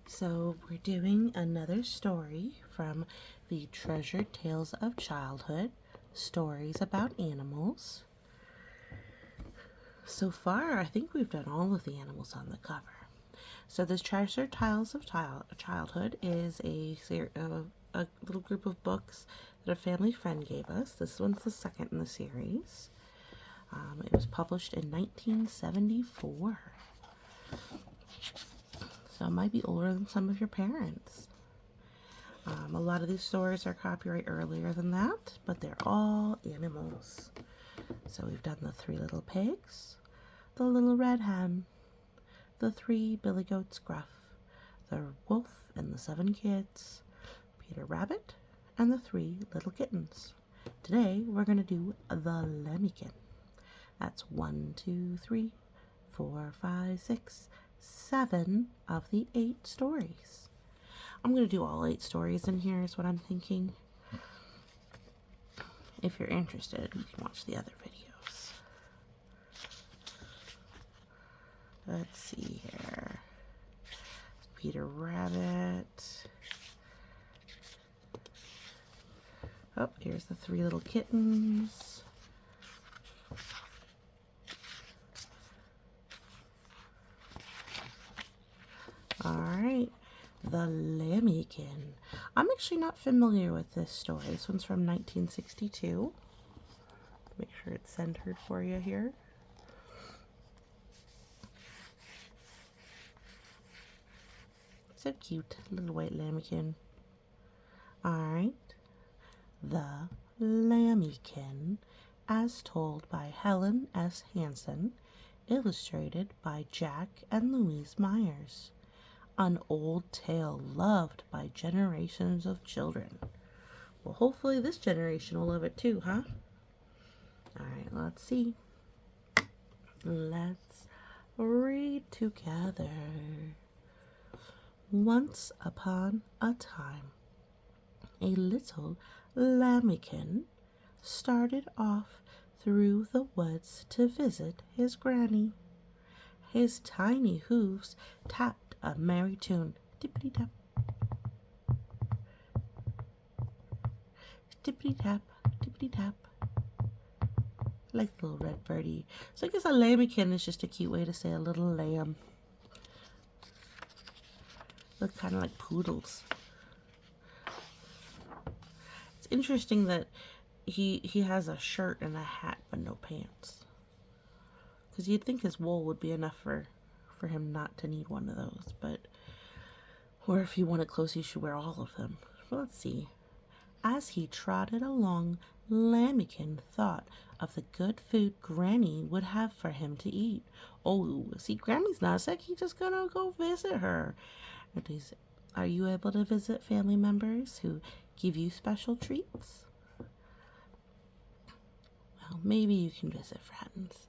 So we're doing another story from the Treasured Tales of Childhood, stories about animals. So far, I think we've done all of the animals on the cover. So this Treasured Tales of Childhood is a little group of books that a family friend gave us. This one's the second in the series. It was published in 1974. So it might be older than some of your parents. A lot of these stories are copyright earlier than that, but they're all animals. So we've done the 3 little pigs, the little red hen, the 3 billy goats gruff, the wolf and the 7 kids, Peter Rabbit, and the 3 little kittens. Today we're going to do the Lambikin. That's 1, 2, 3, 4, 5, 6, 7 of the 8 stories. I'm going to do all 8 stories in here is what I'm thinking. If you're interested, you can watch the other videos. Let's see here. Peter Rabbit. Oh, here's the 3 little kittens. Alright, the Lambikin. I'm actually not familiar with this story. This one's from 1962. Make sure it's centered for you here. So cute, little white Lambikin. Alright, the Lambikin, as told by Helen S. Hansen, illustrated by Jacj and Louise Myers. An old tale loved by generations of children. Well, hopefully this generation will love it too, huh? Alright, let's see. Let's read together. Once upon a time, a little Lambikin started off through the woods to visit his granny. His tiny hooves tapped a merry tune. Tippity-tap. Tippity-tap, tippity-tap. Like the little red birdie. So I guess a lambikin is just a cute way to say a little lamb. Look kind of like poodles. It's interesting that he has a shirt and a hat but no pants. Because you'd think his wool would be enough for him not to need one of those, but or if you want it close, you should wear all of them. Well, let's see. As he trotted along, Lambikin thought of the good food Granny would have for him to eat. Oh, see, Granny's not sick. He's just gonna go visit her. Are you able to visit family members who give you special treats? Well, maybe you can visit friends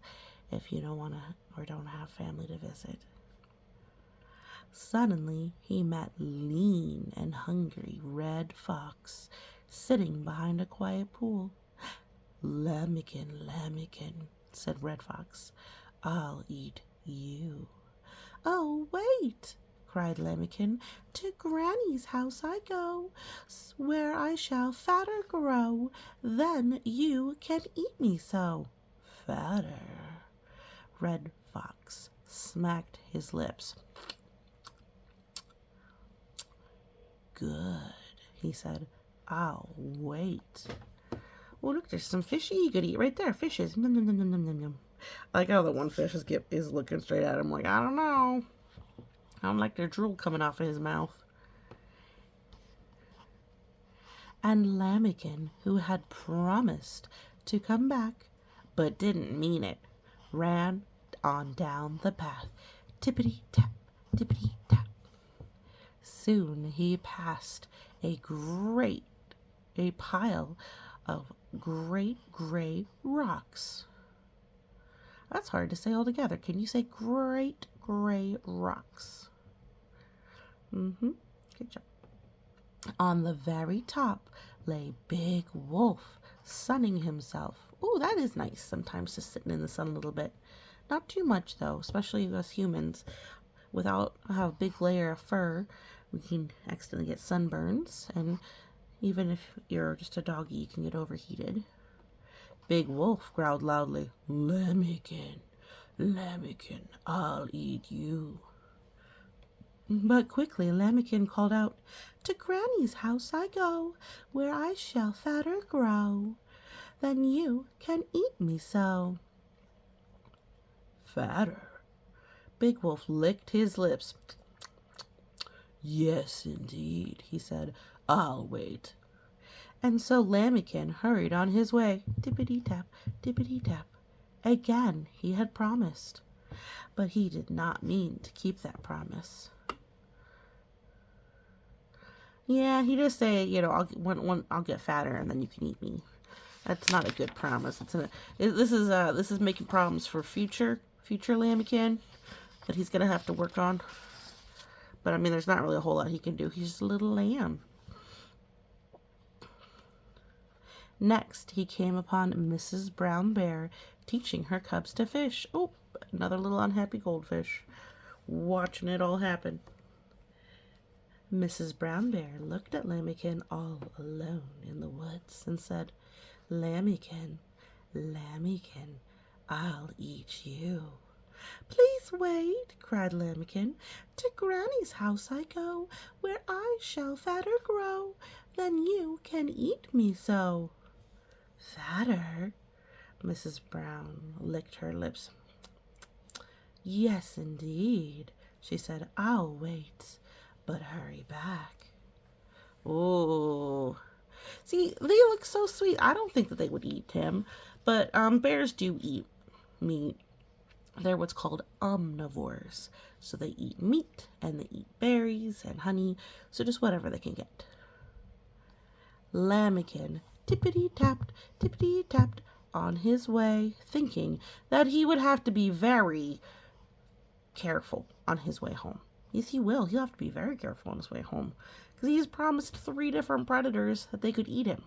if you don't want to or don't have family to visit. Suddenly, he met lean and hungry Red Fox sitting behind a quiet pool. Lambikin, Lambikin, said Red Fox, I'll eat you. Oh, wait, cried Lambikin, to Granny's house I go, where I shall fatter grow, then you can eat me so. Fatter. Red Fox smacked his lips. Good, he said. I'll wait. Oh, look, there's some fishy you could eat right there. Fishes. Nom, nom, nom, nom, nom, nom, nom. I like how the one fish is looking straight at him like, I don't know. I don't like their drool coming off of his mouth. And Lambikin, who had promised to come back, but didn't mean it, ran on down the path. Tippity-tap, tippity-tap. Soon he passed a pile of great gray rocks. That's hard to say all together. Can you say great gray rocks? Good job. On the very top lay Big Wolf, sunning himself. Oh, that is nice sometimes, just sitting in the sun a little bit. Not too much, though, especially us humans. without a big layer of fur, we can accidentally get sunburns, and even if you're just a doggy, you can get overheated. Big Wolf growled loudly, "Lambikin, Lambikin, I'll eat you." But quickly Lambikin called out, "To Granny's house I go, where I shall fatter grow. Then you can eat me so." Fatter? Big Wolf licked his lips. "Yes, indeed," he said. "I'll wait." And so Lambikin hurried on his way, tippity-tap, tippity-tap. Again he had promised, but he did not mean to keep that promise. Yeah, he just say, I'll get fatter and then you can eat me. That's not a good promise. This is making problems for future Lambikin that he's gonna have to work on. But I mean, there's not really a whole lot he can do. He's just a little lamb. Next, he came upon Mrs. Brown Bear teaching her cubs to fish. Oh, another little unhappy goldfish, watching it all happen. Mrs. Brown Bear looked at Lambikin all alone in the woods and said, "Lambikin, Lambikin, I'll eat you." "Please wait," cried Lambikin. "To Granny's house I go, where I shall fatter grow. Then you can eat me so." "Fatter?" Mrs. Brown licked her lips. "Yes, indeed," she said. "I'll wait, but hurry back." Oh, see, they look so sweet. I don't think that they would eat him, but bears do eat meat. They're what's called omnivores. So they eat meat, and they eat berries and honey, so just whatever they can get. Lambikin tippity-tapped on his way, thinking that he would have to be very careful on his way home. Yes, he will. He'll have to be very careful on his way home, because he's promised 3 different predators that they could eat him.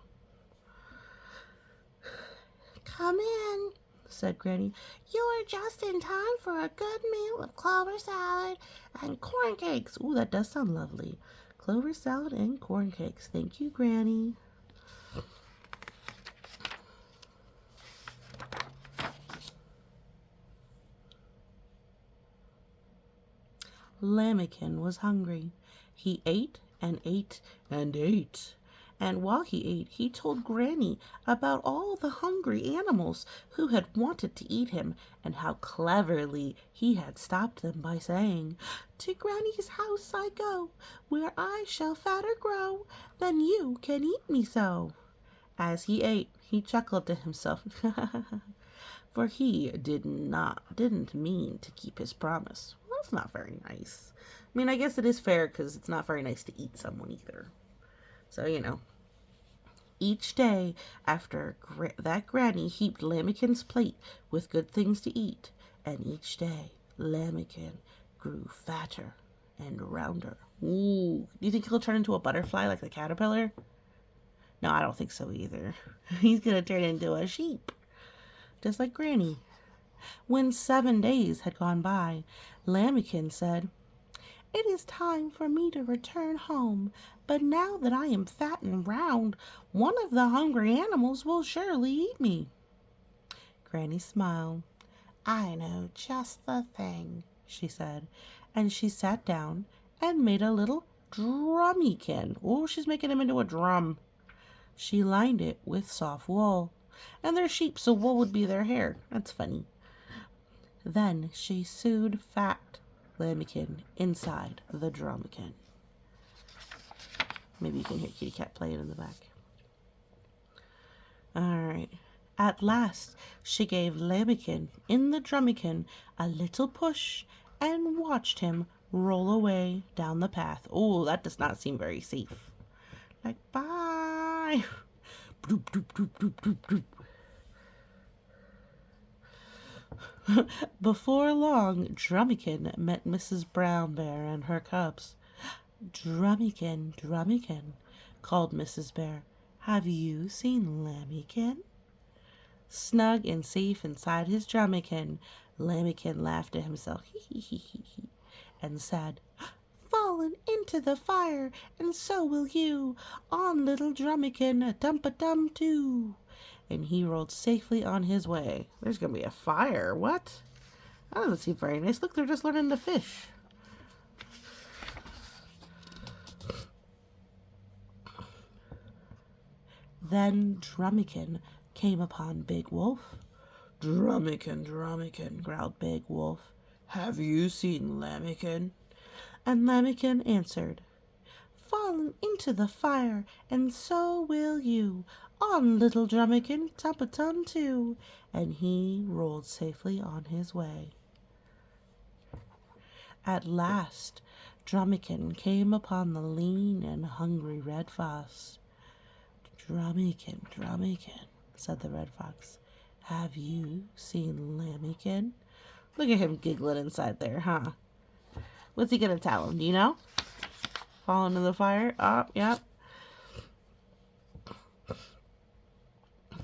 "Come in," said Granny. "You are just in time for a good meal of clover salad and corn cakes." Ooh, that does sound lovely. Clover salad and corn cakes. Thank you, Granny. Lambikin was hungry. He ate and ate and ate. And while he ate, he told Granny about all the hungry animals who had wanted to eat him, and how cleverly he had stopped them by saying, "To Granny's house I go, where I shall fatter grow. Then you can eat me so." As he ate, he chuckled to himself, for he didn't mean to keep his promise. Well, that's not very nice. I mean, I guess it is fair, because it's not very nice to eat someone either. So, each day after that, Granny heaped Lambikin's plate with good things to eat, and each day Lambikin grew fatter and rounder. Ooh, do you think he'll turn into a butterfly like the caterpillar? No, I don't think so either. He's gonna turn into a sheep, just like Granny. When 7 days had gone by, Lambikin said, "It is time for me to return home, but now that I am fat and round, one of the hungry animals will surely eat me." Granny smiled. "I know just the thing," she said, and she sat down and made a little drummykin. Oh, she's making him into a drum. She lined it with soft wool, and they're sheep, so wool would be their hair. That's funny. Then she sewed fat Lambikin inside the drummikin. Maybe you can hear Kitty Cat playing in the back. Alright. At last, she gave Lambikin in the drummikin a little push and watched him roll away down the path. Oh, that does not seem very safe. Like, bye. Bloop, bloop, bloop, bloop, bloop, bloop. Before long, Drummikin met Mrs. Brown Bear and her cubs. "Drummikin, Drummikin," called Mrs. Bear, "have you seen Lambikin?" Snug and safe inside his drummikin, Lambikin laughed to himself, "Hee hee hee hee," and said, "Fallen into the fire, and so will you, on little Drummikin, dump-a-dum too." And he rolled safely on his way. There's going to be a fire. What? That doesn't seem very nice. Look, they're just learning to fish. Then Drummikin came upon Big Wolf. "Drummikin, Drummikin," growled Big Wolf, "have you seen Lambikin?" And Lambikin answered, "Fallen into the fire, and so will you, on little Drummikin, dump-a-dum too." And he rolled safely on his way. At last, Drummikin came upon the lean and hungry Red Fox. "Drummikin, Drummikin," said the Red Fox, "have you seen Lambikin?" Look at him giggling inside there, huh? What's he gonna tell him? Do you know? Fall into the fire? Oh, yep.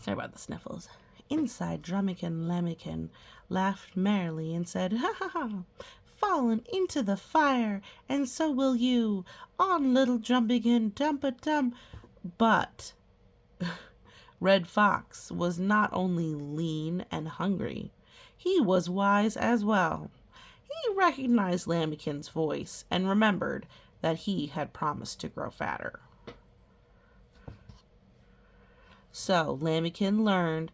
Sorry about the sniffles. Inside, Drummikin Lambikin laughed merrily and said, "Ha ha ha! Fallen into the fire, and so will you, on little Drummikin, dump-a-dum." But Red Fox was not only lean and hungry, he was wise as well. He recognized Lambikin's voice and remembered that he had promised to grow fatter. So Lambikin learned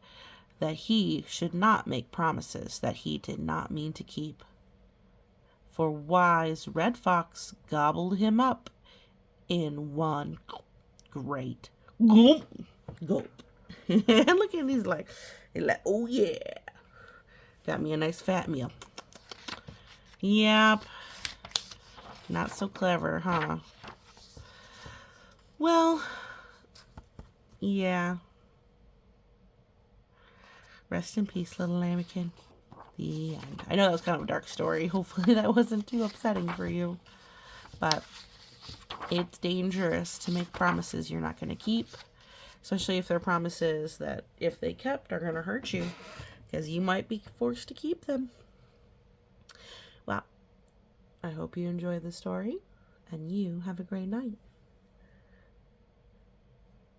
that he should not make promises that he did not mean to keep. For wise Red Fox gobbled him up in one great gulp. And look at these like, oh yeah, got me a nice fat meal. Yep, not so clever, huh? Well, yeah. Rest in peace, little Lambikin. The end. I know that was kind of a dark story. Hopefully that wasn't too upsetting for you. But it's dangerous to make promises you're not going to keep. Especially if they're promises that, if they kept, are going to hurt you. Because you might be forced to keep them. Well, I hope you enjoy the story. And you have a great night.